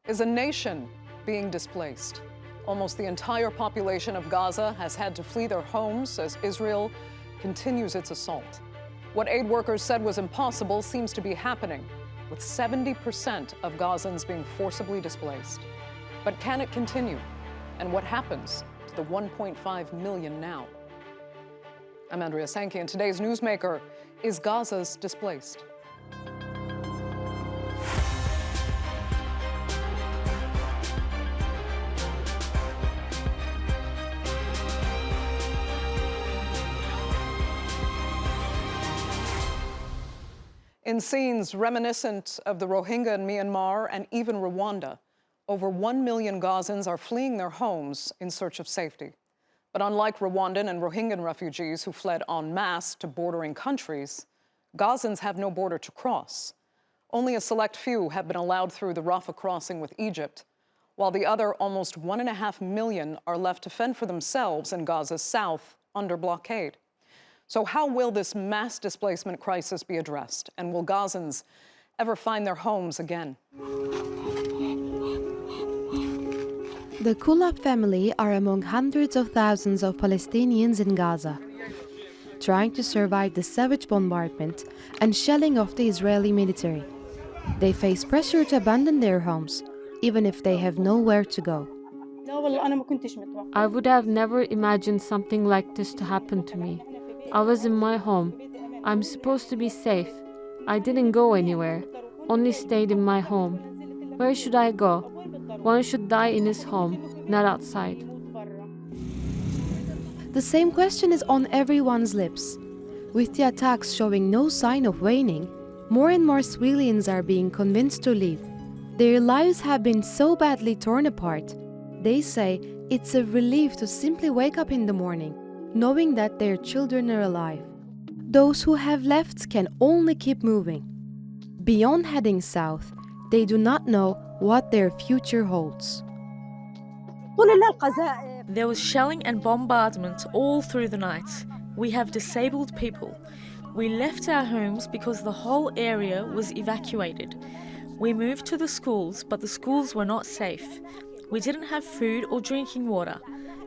Is a nation being displaced? Almost the entire population of Gaza has had to flee their homes as Israel continues its assault. What aid workers said was impossible seems to be happening, with 70% of Gazans being forcibly displaced. But can it continue? And what happens to the 1.5 million now? I'm Andrea Sankey, and today's Newsmaker: is Gaza's displaced? In scenes reminiscent of the Rohingya in Myanmar and even Rwanda, over 1 million Gazans are fleeing their homes in search of safety. But unlike Rwandan and Rohingyan refugees who fled en masse to bordering countries, Gazans have no border to cross. Only a select few have been allowed through the Rafah crossing with Egypt, while the other almost 1.5 million are left to fend for themselves in Gaza's south under blockade. So how will this mass displacement crisis be addressed? And will Gazans ever find their homes again? The Kulab family are among hundreds of thousands of Palestinians in Gaza, trying to survive the savage bombardment and shelling of the Israeli military. They face pressure to abandon their homes, even if they have nowhere to go. I would have never imagined something like this to happen to me. I was in my home. I'm supposed to be safe. I didn't go anywhere, only stayed in my home. Where should I go? One should die in his home, not outside. The same question is on everyone's lips. With the attacks showing no sign of waning, more and more civilians are being convinced to leave. Their lives have been so badly torn apart. They say it's a relief to simply wake up in the morning, knowing that their children are alive. Those who have left can only keep moving. Beyond heading south, they do not know what their future holds. There was shelling and bombardment all through the night. We have disabled people. We left our homes because the whole area was evacuated. We moved to the schools, but the schools were not safe. We didn't have food or drinking water.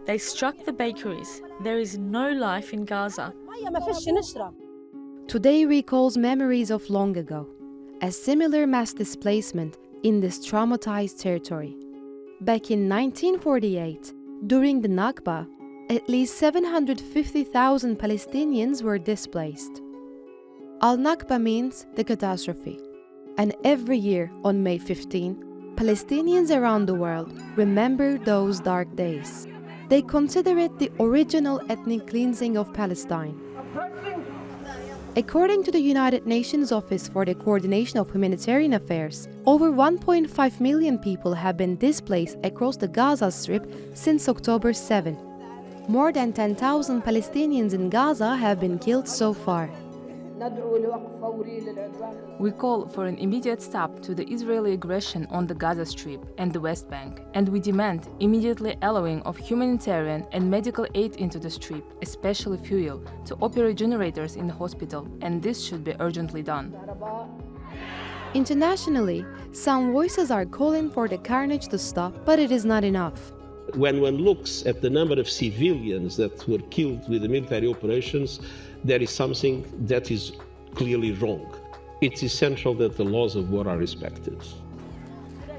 They struck the bakeries. There is no life in Gaza. Today recalls memories of long ago, a similar mass displacement in this traumatized territory. Back in 1948, during the Nakba, at least 750,000 Palestinians were displaced. Al-Nakba means the catastrophe, and every year on May 15, Palestinians around the world remember those dark days. They consider it the original ethnic cleansing of Palestine. According to the United Nations Office for the Coordination of Humanitarian Affairs, over 1.5 million people have been displaced across the Gaza Strip since October 7. More than 10,000 Palestinians in Gaza have been killed so far. We call for an immediate stop to the Israeli aggression on the Gaza Strip and the West Bank, and we demand immediately allowing of humanitarian and medical aid into the Strip, especially fuel, to operate generators in the hospital, and this should be urgently done. Internationally, some voices are calling for the carnage to stop, but it is not enough. When one looks at the number of civilians that were killed with the military operations, there is something that is clearly wrong. It's essential that the laws of war are respected.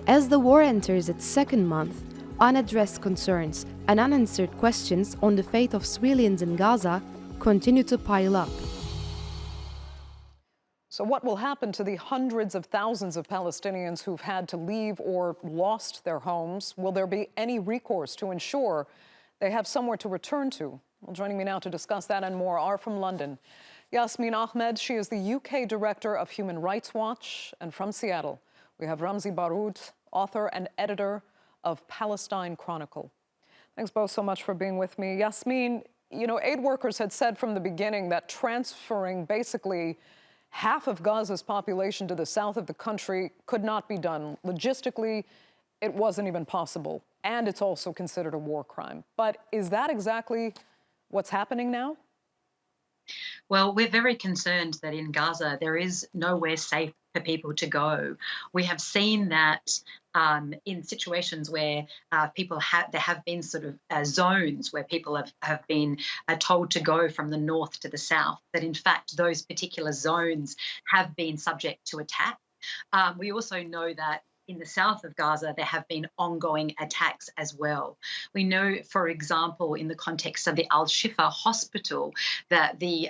As the war enters its second month, unaddressed concerns and unanswered questions on the fate of civilians in Gaza continue to pile up. So what will happen to the hundreds of thousands of Palestinians who've had to leave or lost their homes? Will there be any recourse to ensure they have somewhere to return to? Well, joining me now to discuss that and more are from London, Yasmine Ahmed. She is the UK Director of Human Rights Watch. And from Seattle, we have Ramzy Baroud, author and editor of Palestine Chronicle. Thanks both so much for being with me. Yasmine, you know, aid workers had said from the beginning that transferring basically half of Gaza's population to the south of the country could not be done. Logistically, it wasn't even possible. And it's also considered a war crime. But is that exactly what's happening now? Well, we're very concerned that in Gaza there is nowhere safe for people to go. We have seen that in situations where there have been sort of zones where people have been told to go from the north to the south, that in fact those particular zones have been subject to attack. We also know that in the south of Gaza, there have been ongoing attacks as well. We know, for example, in the context of the Al-Shifa hospital, that the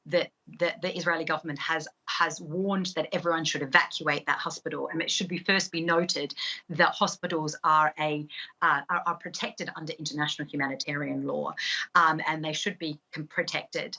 Israeli government has warned that everyone should evacuate that hospital. And it should first be noted that hospitals are protected under international humanitarian law, and they should be protected.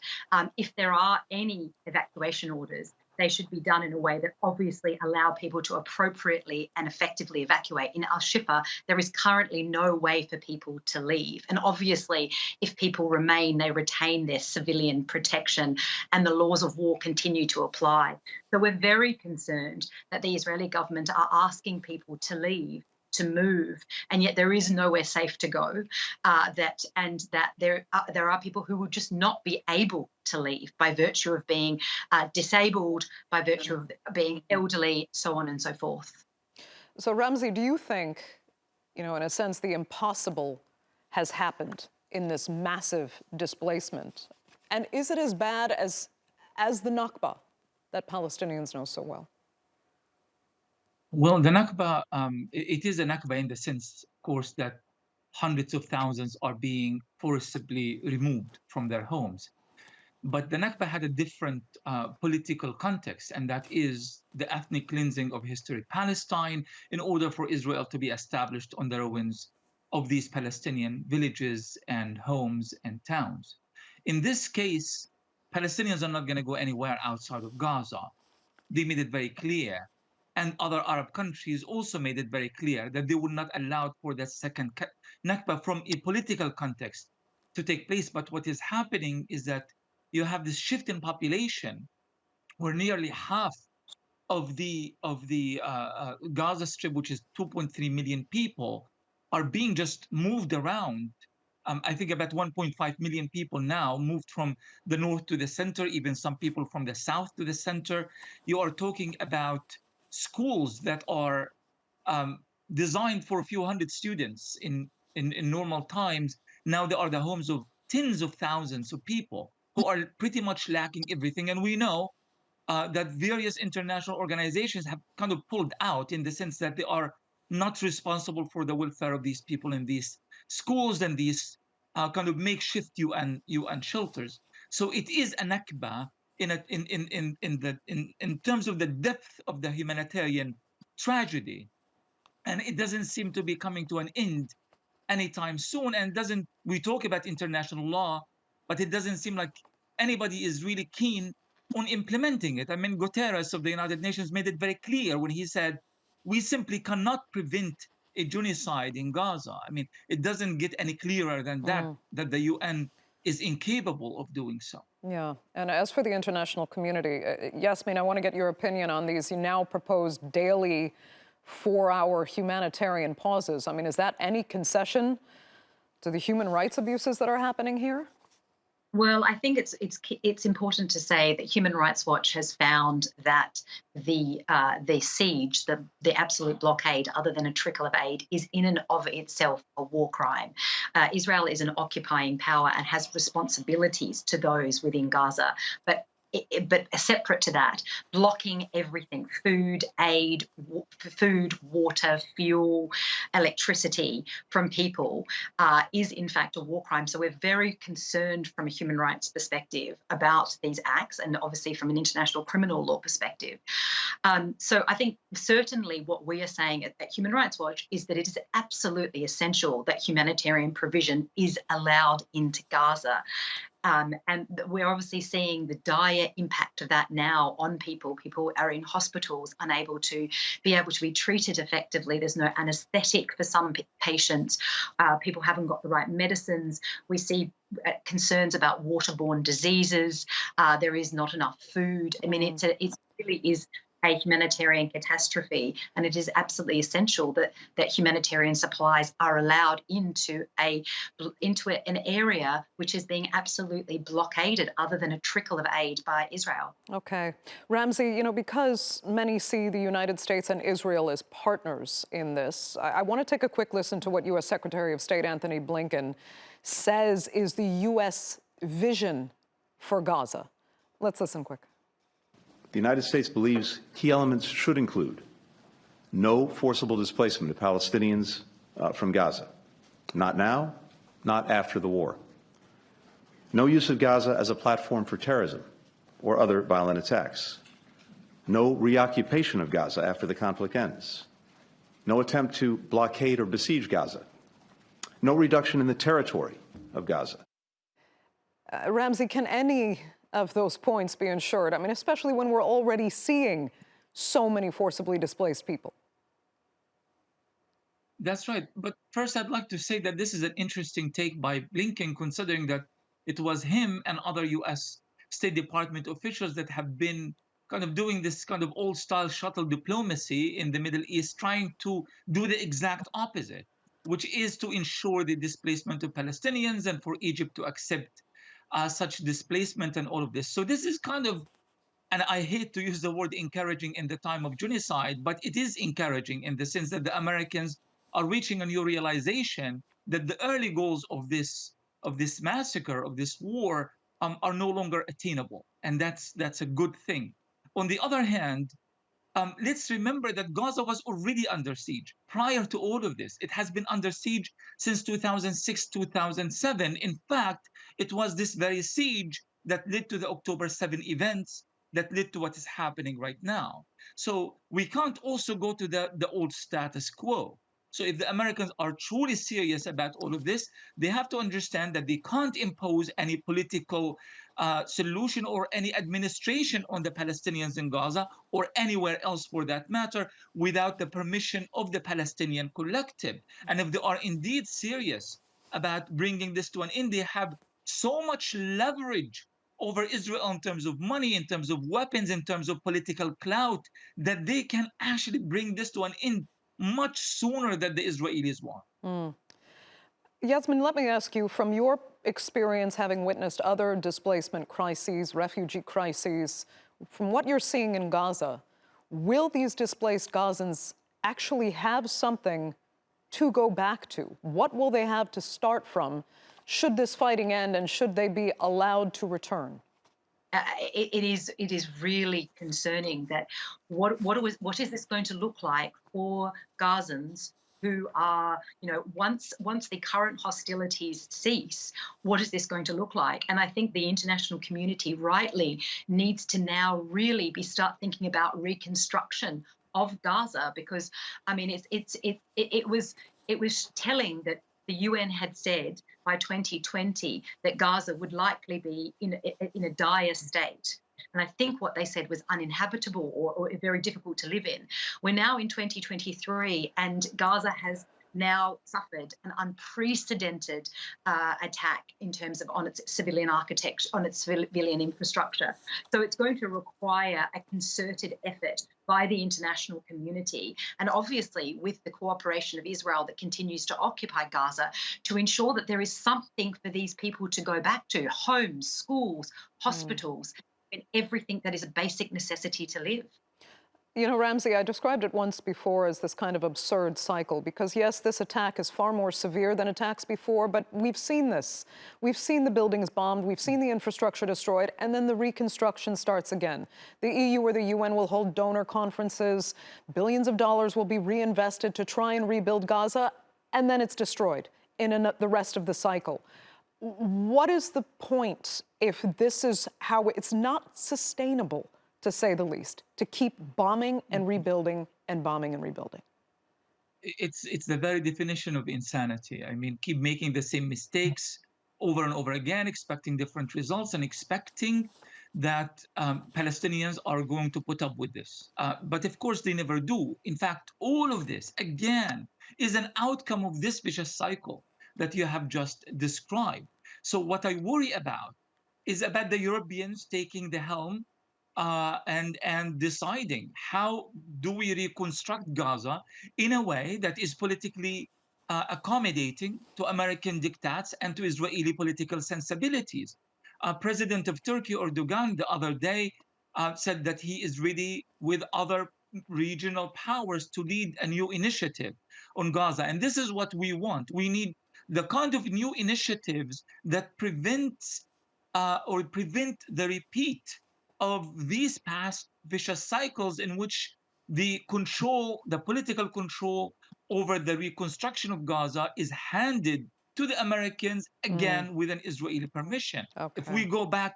If there are any evacuation orders, they should be done in a way that obviously allow people to appropriately and effectively evacuate. In Al-Shifa, there is currently no way for people to leave. And obviously, if people remain, they retain their civilian protection and the laws of war continue to apply. So we're very concerned that the Israeli government are asking people to leave, to move, and yet there is nowhere safe to go, that there are people who will just not be able to leave by virtue of being disabled, by virtue of being elderly, so on and so forth. So Ramzy, do you think, in a sense, the impossible has happened in this massive displacement? And is it as bad as the Nakba that Palestinians know so well? Well, the Nakba, it is a Nakba in the sense, of course, that hundreds of thousands are being forcibly removed from their homes. But the Nakba had a different political context, and that is the ethnic cleansing of historic Palestine in order for Israel to be established on the ruins of these Palestinian villages and homes and towns. In this case, Palestinians are not going to go anywhere outside of Gaza. They made it very clear. And other Arab countries also made it very clear that they would not allow for that second Nakba from a political context to take place. But what is happening is that you have this shift in population where nearly half of the Gaza Strip, which is 2.3 million people, are being just moved around. I think about 1.5 million people now moved from the north to the center, even some people from the south to the center. You are talking about schools that are designed for a few hundred students in normal times. Now they are the homes of tens of thousands of people who are pretty much lacking everything. And we know that various international organizations have kind of pulled out in the sense that they are not responsible for the welfare of these people in these schools and these kind of makeshift UN shelters. So it is a Nakba in terms of the depth of the humanitarian tragedy, and it doesn't seem to be coming to an end anytime soon. And we talk about international law, but it doesn't seem like anybody is really keen on implementing it. I mean, Guterres of the United Nations made it very clear when he said, we simply cannot prevent a genocide in Gaza. I mean, it doesn't get any clearer than that the UN is incapable of doing so. Yeah, and as for the international community, Yasmine, I want to get your opinion on these now proposed daily 4-hour humanitarian pauses. I mean, is that any concession to the human rights abuses that are happening here? Well, I think it's important to say that Human Rights Watch has found that the siege, the absolute blockade, other than a trickle of aid, is in and of itself a war crime. Israel is an occupying power and has responsibilities to those within Gaza, but separate to that, blocking everything, food, aid, food, water, fuel, electricity from people is in fact a war crime. So we're very concerned from a human rights perspective about these acts, and obviously from an international criminal law perspective. So I think certainly what we are saying at Human Rights Watch is that it is absolutely essential that humanitarian provision is allowed into Gaza. And we're obviously seeing the dire impact of that now on people. People are in hospitals, unable to be treated effectively. There's no anaesthetic for some patients. People haven't got the right medicines. We see concerns about waterborne diseases. There is not enough food. I mean, it really is a humanitarian catastrophe, and it is absolutely essential that humanitarian supplies are allowed into an area which is being absolutely blockaded, other than a trickle of aid by Israel. Okay. Ramzy, because many see the United States and Israel as partners in this, I want to take a quick listen to what U.S. Secretary of State Anthony Blinken says is the U.S. vision for Gaza. Let's listen quick. The United States believes key elements should include no forcible displacement of Palestinians from Gaza. Not now, not after the war. No use of Gaza as a platform for terrorism or other violent attacks. No reoccupation of Gaza after the conflict ends. No attempt to blockade or besiege Gaza. No reduction in the territory of Gaza. Ramzy, can any of those points be ensured? I mean, especially when we're already seeing so many forcibly displaced people. That's right. But first, I'd like to say that this is an interesting take by Blinken, considering that it was him and other U.S. State Department officials that have been kind of doing this kind of old-style shuttle diplomacy in the Middle East, trying to do the exact opposite, which is to ensure the displacement of Palestinians and for Egypt to accept such displacement and all of this. So this is kind of, and I hate to use the word encouraging in the time of genocide, but it is encouraging in the sense that the Americans are reaching a new realization that the early goals of this massacre, of this war, are no longer attainable. And that's a good thing. On the other hand, let's remember that Gaza was already under siege prior to all of this. It has been under siege since 2006, 2007. In fact, it was this very siege that led to the October 7 events, that led to what is happening right now. So we can't also go to the old status quo. So if the Americans are truly serious about all of this, they have to understand that they can't impose any political solution or any administration on the Palestinians in Gaza or anywhere else for that matter without the permission of the Palestinian collective. And if they are indeed serious about bringing this to an end, they have so much leverage over Israel in terms of money, in terms of weapons, in terms of political clout, that they can actually bring this to an end much sooner than the Israelis want. Yasmine, let me ask you, from your experience having witnessed other displacement crises, refugee crises, from what you're seeing in Gaza, will these displaced Gazans actually have something to go back to? What will they have to start from should this fighting end, and should they be allowed to return? It is really concerning that what is this going to look like for Gazans who are, once the current hostilities cease, what is this going to look like? And I think the international community rightly needs to now really start thinking about reconstruction of Gaza, because I mean it was telling that the UN had said by 2020 that Gaza would likely be in a dire state. And I think what they said was uninhabitable or very difficult to live in. We're now in 2023 and Gaza has now suffered an unprecedented attack in terms of on its civilian architecture, on its civilian infrastructure. So it's going to require a concerted effort by the international community, and obviously with the cooperation of Israel that continues to occupy Gaza, to ensure that there is something for these people to go back to: homes, schools, hospitals, and everything that is a basic necessity to live. Ramzy, I described it once before as this kind of absurd cycle, because yes, this attack is far more severe than attacks before, but we've seen this. We've seen the buildings bombed, we've seen the infrastructure destroyed, and then the reconstruction starts again. The EU or the UN will hold donor conferences, billions of dollars will be reinvested to try and rebuild Gaza, and then it's destroyed in the rest of the cycle. What is the point if this is how it's not sustainable, to say the least, to keep bombing and rebuilding and bombing and rebuilding? It's the very definition of insanity. I mean, keep making the same mistakes over and over again, expecting different results and expecting that Palestinians are going to put up with this. But of course, they never do. In fact, all of this, again, is an outcome of this vicious cycle that you have just described. So what I worry about is about the Europeans taking the helm and deciding how do we reconstruct Gaza in a way that is politically accommodating to American diktats and to Israeli political sensibilities. President of Turkey, Erdogan, the other day said that he is ready with other regional powers to lead a new initiative on Gaza. And this is what we want. We need the kind of new initiatives that prevent the repeat of these past vicious cycles in which the political control over the reconstruction of Gaza is handed to the Americans, again, with an Israeli permission. Okay. If we go back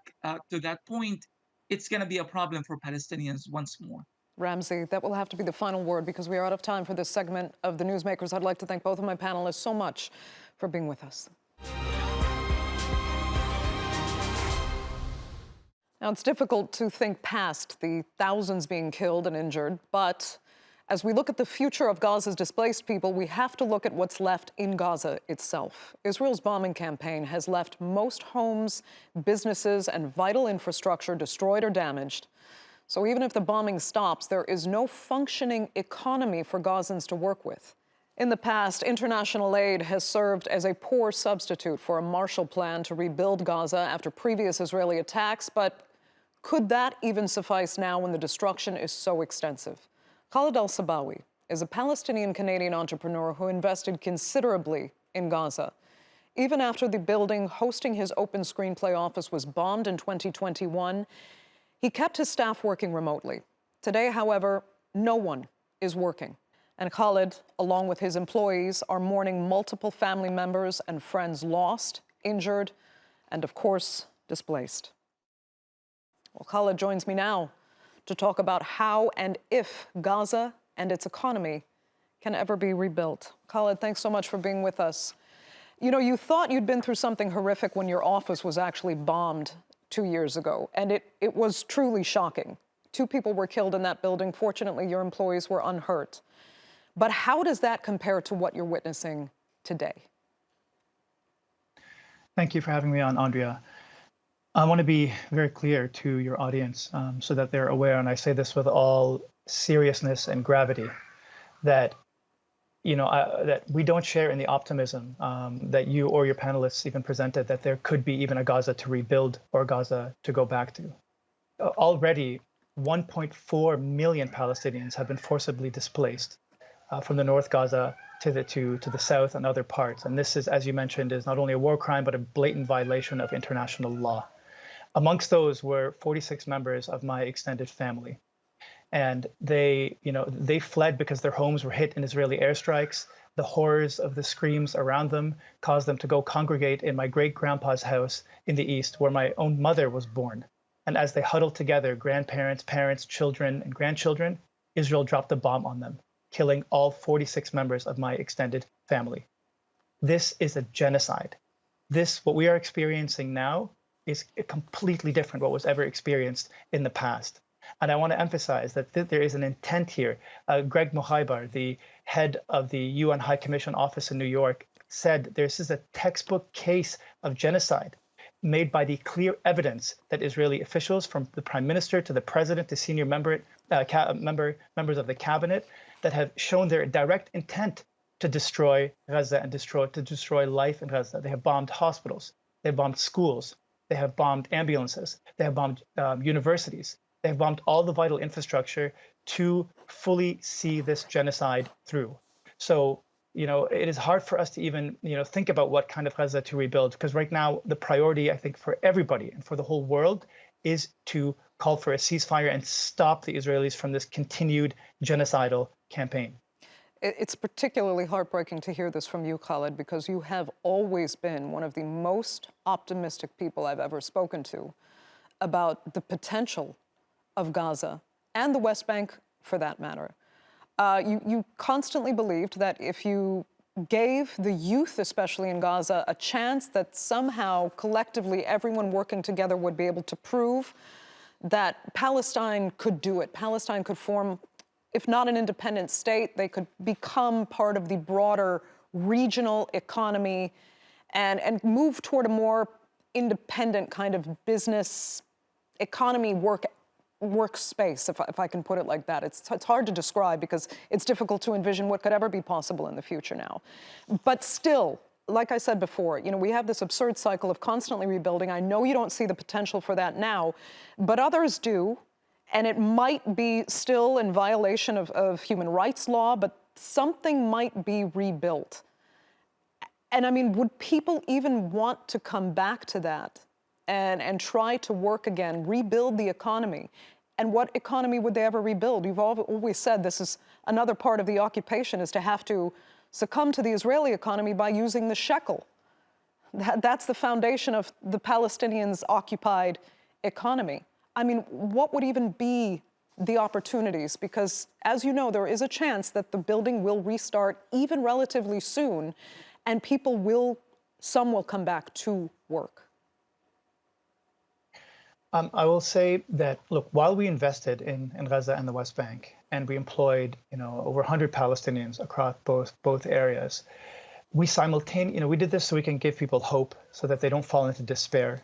to that point, it's going to be a problem for Palestinians once more. Ramzy, that will have to be the final word because we are out of time for this segment of the Newsmakers. I'd like to thank both of my panelists so much for being with us. Now, it's difficult to think past the thousands being killed and injured, but as we look at the future of Gaza's displaced people, we have to look at what's left in Gaza itself. Israel's bombing campaign has left most homes, businesses, and vital infrastructure destroyed or damaged. So even if the bombing stops, there is no functioning economy for Gazans to work with. In the past, international aid has served as a poor substitute for a Marshall Plan to rebuild Gaza after previous Israeli attacks, but could that even suffice now when the destruction is so extensive? Khaled al Sabawi is a Palestinian-Canadian entrepreneur who invested considerably in Gaza. Even after the building hosting his open Screenplay office was bombed in 2021, he kept his staff working remotely. Today, however, no one is working. And Khaled, along with his employees, are mourning multiple family members and friends lost, injured, and of course, displaced. Well, Khaled joins me now to talk about how and if Gaza and its economy can ever be rebuilt. Khaled, thanks so much for being with us. You know, you thought you'd been through something horrific when your office was actually bombed 2 years ago, and it was truly shocking. 2 people were killed in that building. Fortunately, your employees were unhurt. But how does that compare to what you're witnessing today? Thank you for having me on, Andrea. I want to be very clear to your audience so that they're aware, and I say this with all seriousness and gravity, that that we don't share in the optimism that you or your panelists even presented, that there could be even a Gaza to rebuild or Gaza to go back to. Already, 1.4 million Palestinians have been forcibly displaced from the North Gaza to the south and other parts. And this is, as you mentioned, is not only a war crime, but a blatant violation of international law. Amongst those were 46 members of my extended family. And they fled because their homes were hit in Israeli airstrikes. The horrors of the screams around them caused them to go congregate in my great-grandpa's house in the east, where my own mother was born. And as they huddled together, grandparents, parents, children, and grandchildren, Israel dropped a bomb on them, killing all 46 members of my extended family. This is a genocide. What we are experiencing now is completely different what was ever experienced in the past. And I want to emphasize that there is an intent here. Greg Mohaibar, the head of the UN High Commission office in New York, said this is a textbook case of genocide made by the clear evidence that Israeli officials, from the prime minister to the president to senior members of the cabinet, that have shown their direct intent to destroy Gaza and destroy life in Gaza. They have bombed hospitals, they have bombed schools, they have bombed ambulances, they have bombed universities, they have bombed all the vital infrastructure to fully see this genocide through. So, it is hard for us to even, think about what kind of Gaza to rebuild, because right now the priority, I think, for everybody and for the whole world is to call for a ceasefire and stop the Israelis from this continued genocidal campaign. It's particularly heartbreaking to hear this from you, Khaled, because you have always been one of the most optimistic people I've ever spoken to about the potential of Gaza and the West Bank, for that matter. You constantly believed that if you gave the youth, especially in Gaza, a chance that somehow, collectively, everyone working together would be able to prove that Palestine could do it. Palestine could form, if not an independent state, they could become part of the broader regional economy and move toward a more independent kind of business economy, work workspace, if I can put it like that. It's hard to describe because it's difficult to envision what could ever be possible in the future now. But still, like I said before, we have this absurd cycle of constantly rebuilding. I know you don't see the potential for that now, but others do. And it might be still in violation of human rights law, but something might be rebuilt. And I mean, would people even want to come back to that and try to work again, rebuild the economy? And what economy would they ever rebuild? You've always said this is another part of the occupation, is to have to succumb to the Israeli economy by using the shekel. That's the foundation of the Palestinians' occupied economy. I mean, what would even be the opportunities? Because, as you know, there is a chance that the building will restart even relatively soon, and some will come back to work. I will say that, look, while we invested in Gaza and the West Bank, and we employed, over 100 Palestinians across both areas, we did this so we can give people hope, so that they don't fall into despair.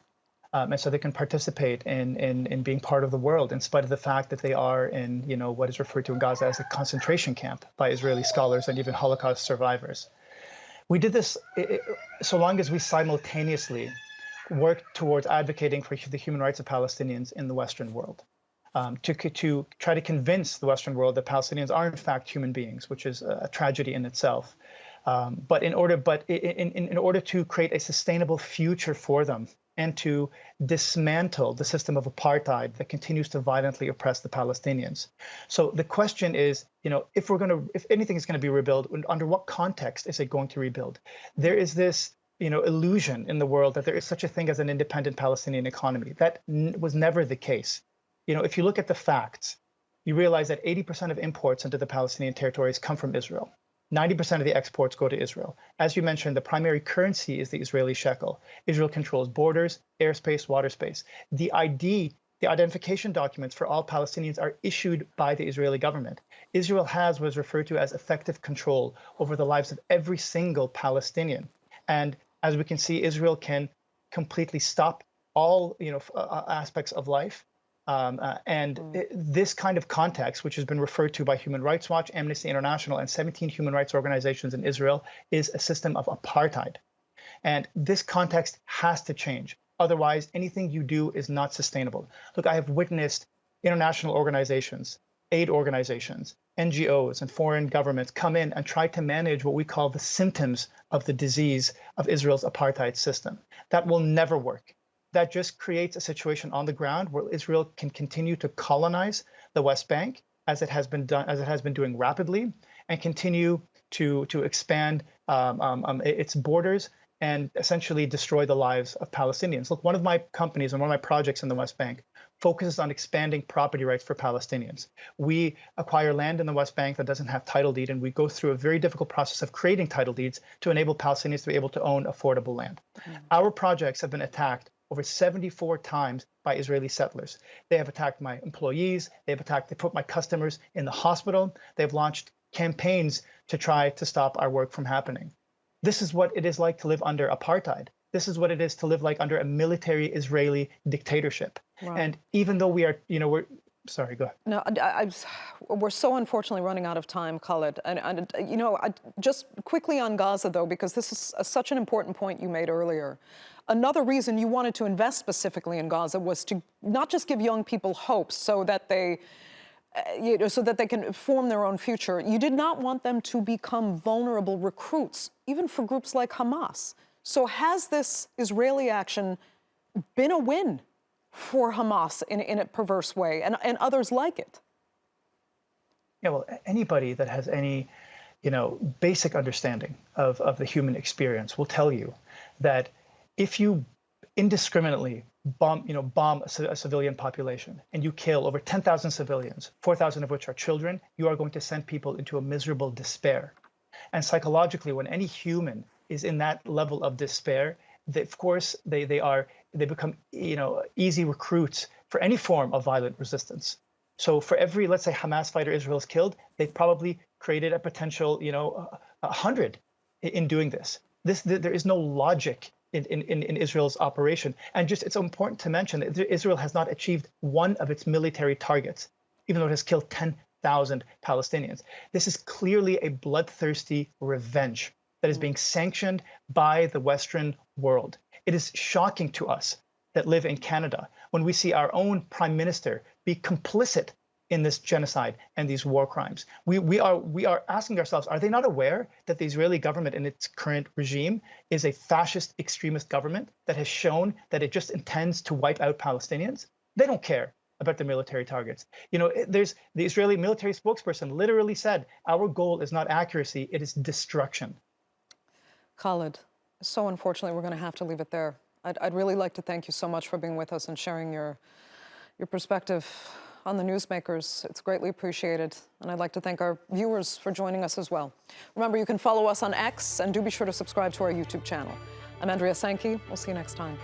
And so they can participate in being part of the world, in spite of the fact that they are in, what is referred to in Gaza as a concentration camp by Israeli scholars and even Holocaust survivors. We did this so long as we simultaneously worked towards advocating for the human rights of Palestinians in the Western world, to try to convince the Western world that Palestinians are in fact human beings, which is a tragedy in itself. But in order to create a sustainable future for them, and to dismantle the system of apartheid that continues to violently oppress the Palestinians. So the question is, if anything is going to be rebuilt, under what context is it going to rebuild? There is this, illusion in the world that there is such a thing as an independent Palestinian economy. That was never the case. If you look at the facts, you realize that 80% of imports into the Palestinian territories come from Israel. 90% of the exports go to Israel. As you mentioned, the primary currency is the Israeli shekel. Israel controls borders, airspace, water space. The identification documents for all Palestinians are issued by the Israeli government. Israel has what is referred to as effective control over the lives of every single Palestinian. And as we can see, Israel can completely stop all aspects of life. This kind of context, which has been referred to by Human Rights Watch, Amnesty International, and 17 human rights organizations in Israel, is a system of apartheid. And this context has to change. Otherwise, anything you do is not sustainable. Look, I have witnessed international organizations, aid organizations, NGOs, and foreign governments come in and try to manage what we call the symptoms of the disease of Israel's apartheid system. That will never work. That just creates a situation on the ground where Israel can continue to colonize the West Bank, as it has been doing rapidly, and continue to expand its borders and essentially destroy the lives of Palestinians. Look, one of my companies and one of my projects in the West Bank focuses on expanding property rights for Palestinians. We acquire land in the West Bank that doesn't have title deed, and we go through a very difficult process of creating title deeds to enable Palestinians to be able to own affordable land. Our projects have been attacked over 74 times by Israeli settlers. They have attacked my employees, they put my customers in the hospital, they've launched campaigns to try to stop our work from happening. This is what it is like to live under apartheid. This is what it is to live like under a military Israeli dictatorship. Right. And even though we are, sorry, go ahead. No, we're so unfortunately running out of time, Khaled. And just quickly on Gaza, though, because this is such an important point you made earlier. Another reason you wanted to invest specifically in Gaza was to not just give young people hope so that they can form their own future. You did not want them to become vulnerable recruits, even for groups like Hamas. So has this Israeli action been a win for Hamas in a perverse way and others like it? Yeah, well, anybody that has any, basic understanding of the human experience will tell you that if you indiscriminately bomb a civilian population and you kill over 10,000 civilians, 4,000 of which are children, you are going to send people into a miserable despair. And psychologically, when any human is in that level of despair, they become easy recruits for any form of violent resistance. So for every, let's say, Hamas fighter Israel has killed, they've probably created a potential 100 in doing this. There is no logic in Israel's operation. And just it's important to mention that Israel has not achieved one of its military targets, even though it has killed 10,000 Palestinians. This is clearly a bloodthirsty revenge that is being sanctioned by the Western world. It is shocking to us that live in Canada when we see our own prime minister be complicit in this genocide and these war crimes. We are asking ourselves, are they not aware that the Israeli government in its current regime is a fascist extremist government that has shown that it just intends to wipe out Palestinians? They don't care about the military targets. You know, there's the Israeli military spokesperson literally said, our goal is not accuracy, it is destruction. Khaled, so unfortunately, we're going to have to leave it there. I'd really like to thank you so much for being with us and sharing your perspective on the newsmakers. It's greatly appreciated. And I'd like to thank our viewers for joining us as well. Remember, you can follow us on X and do be sure to subscribe to our YouTube channel. I'm Andrea Sankey. We'll see you next time.